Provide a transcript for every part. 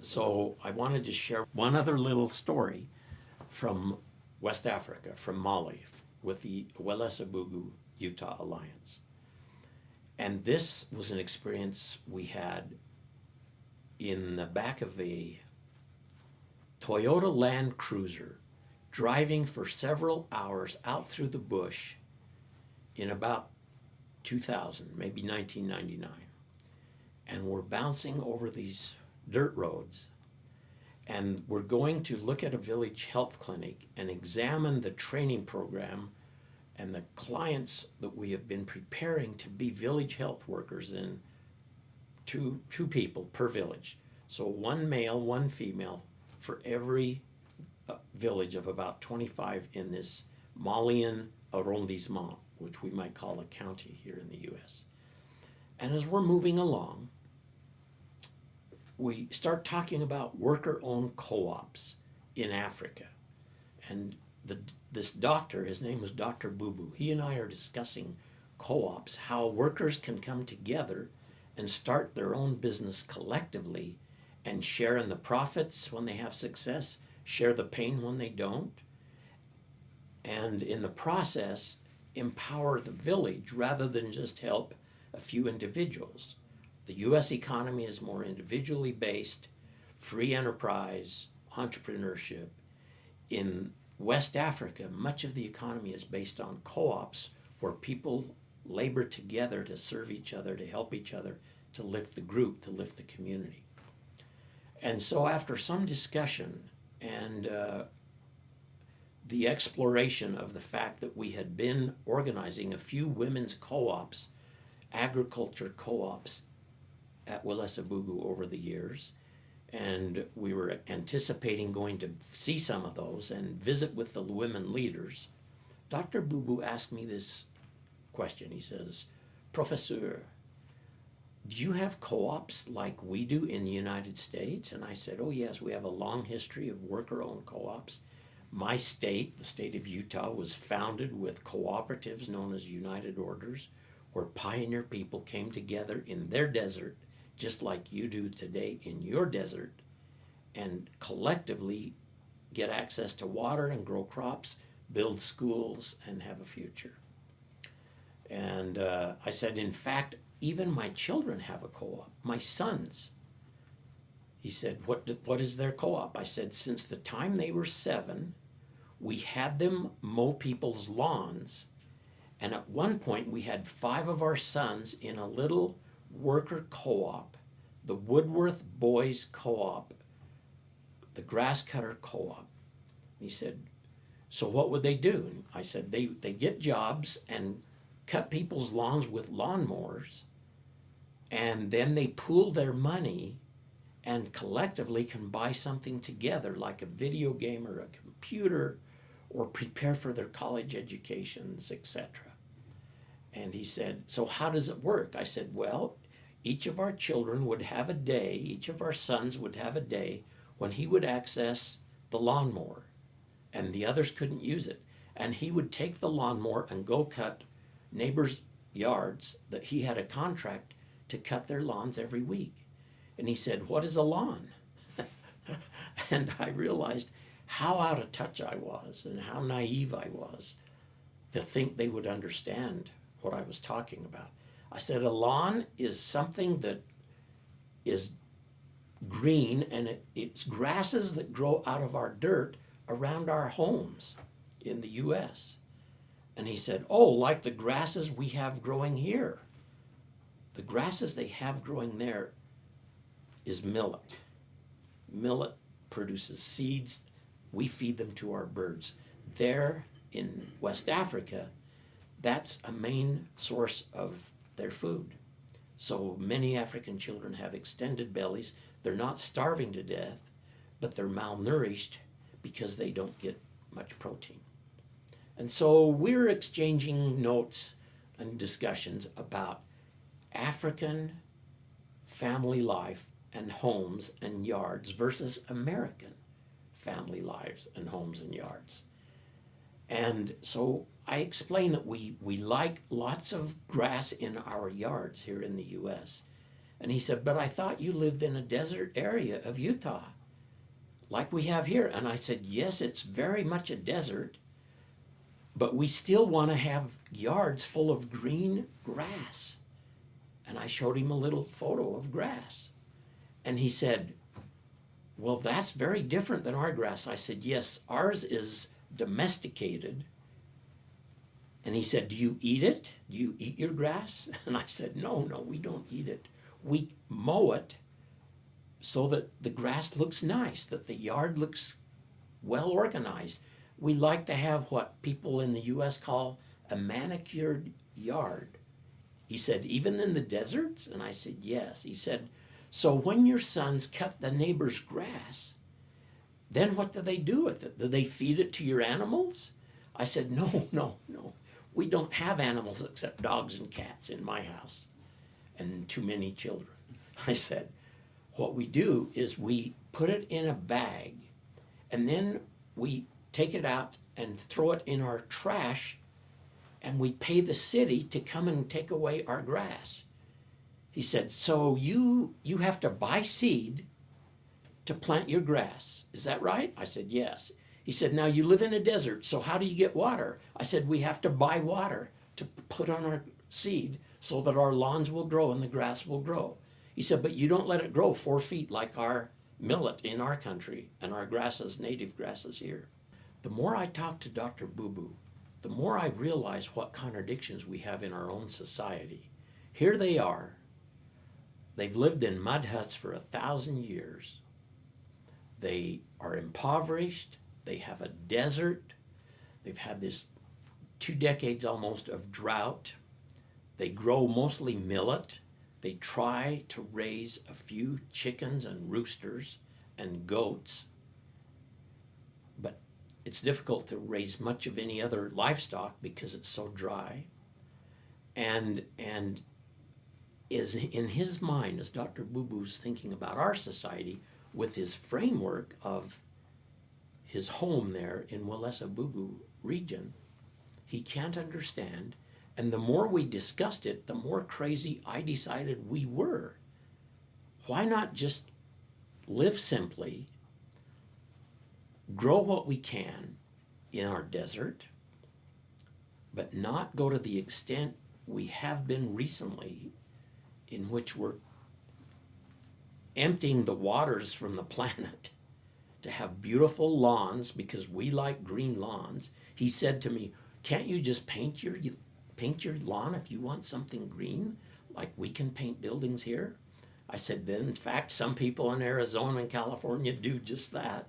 So I wanted to share one other little story from West Africa, from Mali, with the Welesebugu Utah Alliance. And this was an experience we had in the back of a Toyota Land Cruiser, driving for several hours out through the bush in about 2000, maybe 1999. And we're bouncing over these dirt roads, and we're going to look at a village health clinic and examine the training program and the clients that we have been preparing to be village health workers in two people per village. So one male, one female for every village of about 25 in this Malian arrondissement, which we might call a county here in the U.S. And as we're moving along, we start talking about worker-owned co-ops in Africa. And this doctor, his name was Dr. Bubu, he and I are discussing co-ops, how workers can come together and start their own business collectively and share in the profits when they have success, share the pain when they don't, and in the process, empower the village rather than just help a few individuals. The U.S. economy is more individually based, free enterprise, entrepreneurship. In West Africa, much of the economy is based on co-ops where people labor together to serve each other, to help each other, to lift the group, to lift the community. And so after some discussion and the exploration of the fact that we had been organizing a few women's co-ops, agriculture co-ops at Welesebugu over the years, and we were anticipating going to see some of those and visit with the women leaders, Dr. Bubu asked me this question. He says, "Professor, do you have co-ops like we do in the United States?" And I said, "Oh yes, we have a long history of worker-owned co-ops. My state, the state of Utah, was founded with cooperatives known as United Orders, where pioneer people came together in their desert, just like you do today in your desert, and collectively get access to water and grow crops, build schools, and have a future." And I said, "In fact, even my children have a co-op, my sons." He said, what is their co-op? I said, "Since the time they were 7, we had them mow people's lawns. And at one point, we had 5 of our sons in a little worker co-op, the Woodworth Boys Co-op, the Grass Cutter Co-op." He said, "So what would they do?" And I said, they get jobs and cut people's lawns with lawnmowers, and then they pool their money and collectively can buy something together, like a video game or a computer, or prepare for their college educations, etc." And he said, "So how does it work?" I said, "Well, each of our children would have a day, each of our sons would have a day when he would access the lawnmower, and the others couldn't use it. And he would take the lawnmower and go cut neighbors' yards that he had a contract to cut their lawns every week." And he said, "What is a lawn?" And I realized how out of touch I was and how naive I was to think they would understand what I was talking about. I said, a lawn is something that is green, and it's grasses that grow out of our dirt around our homes in the U.S. And he said, "Oh, like the grasses we have growing here." The grasses they have growing there is millet. Millet produces seeds. We feed them to our birds. There in West Africa, that's a main source of their food. So many African children have extended bellies. They're not starving to death, but they're malnourished because they don't get much protein. And so we're exchanging notes and discussions about African family life and homes and yards versus American family lives and homes and yards. And so I explain that we like lots of grass in our yards here in the U.S., And he said, but I thought you lived in a desert area of Utah, like we have here. And I said, yes, it's very much a desert, but we still want to have yards full of green grass. And I showed him a little photo of grass. And he said, well, that's very different than our grass. I said, yes, ours is domesticated. And he said, do you eat it? Do you eat your grass? And I said, no, we don't eat it. We mow it so that the grass looks nice, that the yard looks well organized. We like to have what people in the U.S. call a manicured yard. He said, even in the deserts? And I said, yes. He said, so when your sons cut the neighbor's grass, then what do they do with it? Do they feed it to your animals? I said, no. We don't have animals except dogs and cats in my house and too many children. I said, what we do is we put it in a bag and then we take it out and throw it in our trash, and we pay the city to come and take away our grass. He said, so you have to buy seed to plant your grass. Is that right? I said, yes. He said, now you live in a desert, so how do you get water? I said, we have to buy water to put on our seed so that our lawns will grow and the grass will grow. He said, but you don't let it grow 4 feet like our millet in our country and our grasses, native grasses here. The more I talked to Dr. Boo, the more I realized what contradictions we have in our own society. Here they are. They've lived in mud huts for 1,000 years. They are impoverished. They have a desert. They've had this 2 decades almost of drought. They grow mostly millet. They try to raise a few chickens and roosters and goats, but it's difficult to raise much of any other livestock because it's so dry. And is in his mind, as Dr. Boo-Boo's thinking about our society with his framework of his home there in Walesa-Booboo region, he can't understand. And the more we discussed it, the more crazy I decided we were. Why not just live simply, grow what we can in our desert, but not go to the extent we have been recently, in which we're emptying the waters from the planet to have beautiful lawns because we like green lawns. He said to me, can't you just paint your lawn if you want something green, like we can paint buildings here? I said, then in fact, some people in Arizona and California do just that.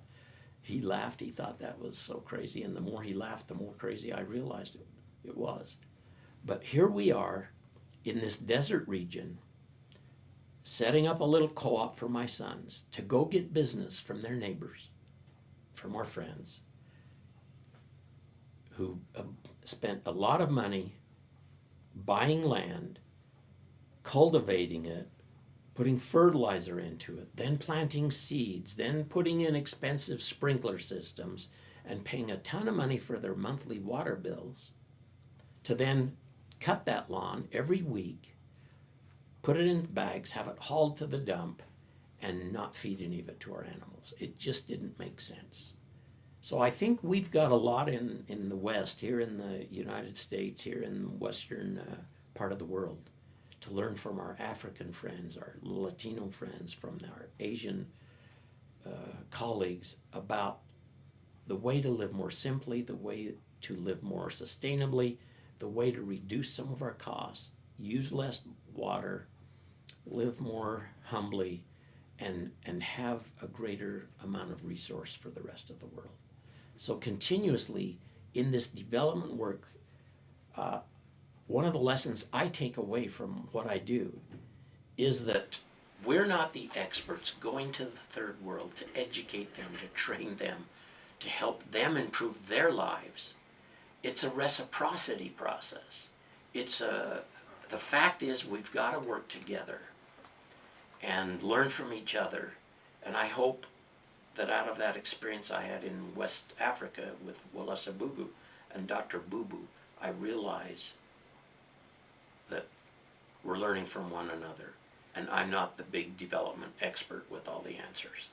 He laughed. He thought that was so crazy. And the more he laughed, the more crazy I realized it was. But here we are in this desert region, setting up a little co-op for my sons to go get business from their neighbors, from our friends, who spent a lot of money buying land, cultivating it, putting fertilizer into it, then planting seeds, then putting in expensive sprinkler systems, and paying a ton of money for their monthly water bills, to then cut that lawn every week, put it in bags, have it hauled to the dump, and not feed any of it to our animals. It just didn't make sense. So I think we've got a lot in the West, here in the United States, here in the Western part of the world, to learn from our African friends, our Latino friends, from our Asian colleagues about the way to live more simply, the way to live more sustainably, the way to reduce some of our costs, use less water, live more humbly, and have a greater amount of resource for the rest of the world. So continuously in this development work, one of the lessons I take away from what I do is that we're not the experts going to the third world to educate them, to train them, to help them improve their lives. It's a reciprocity process. The fact is we've got to work together and learn from each other. And I hope that out of that experience I had in West Africa with Walesa-Booboo and Dr. Boo-Boo, I realize that we're learning from one another and I'm not the big development expert with all the answers.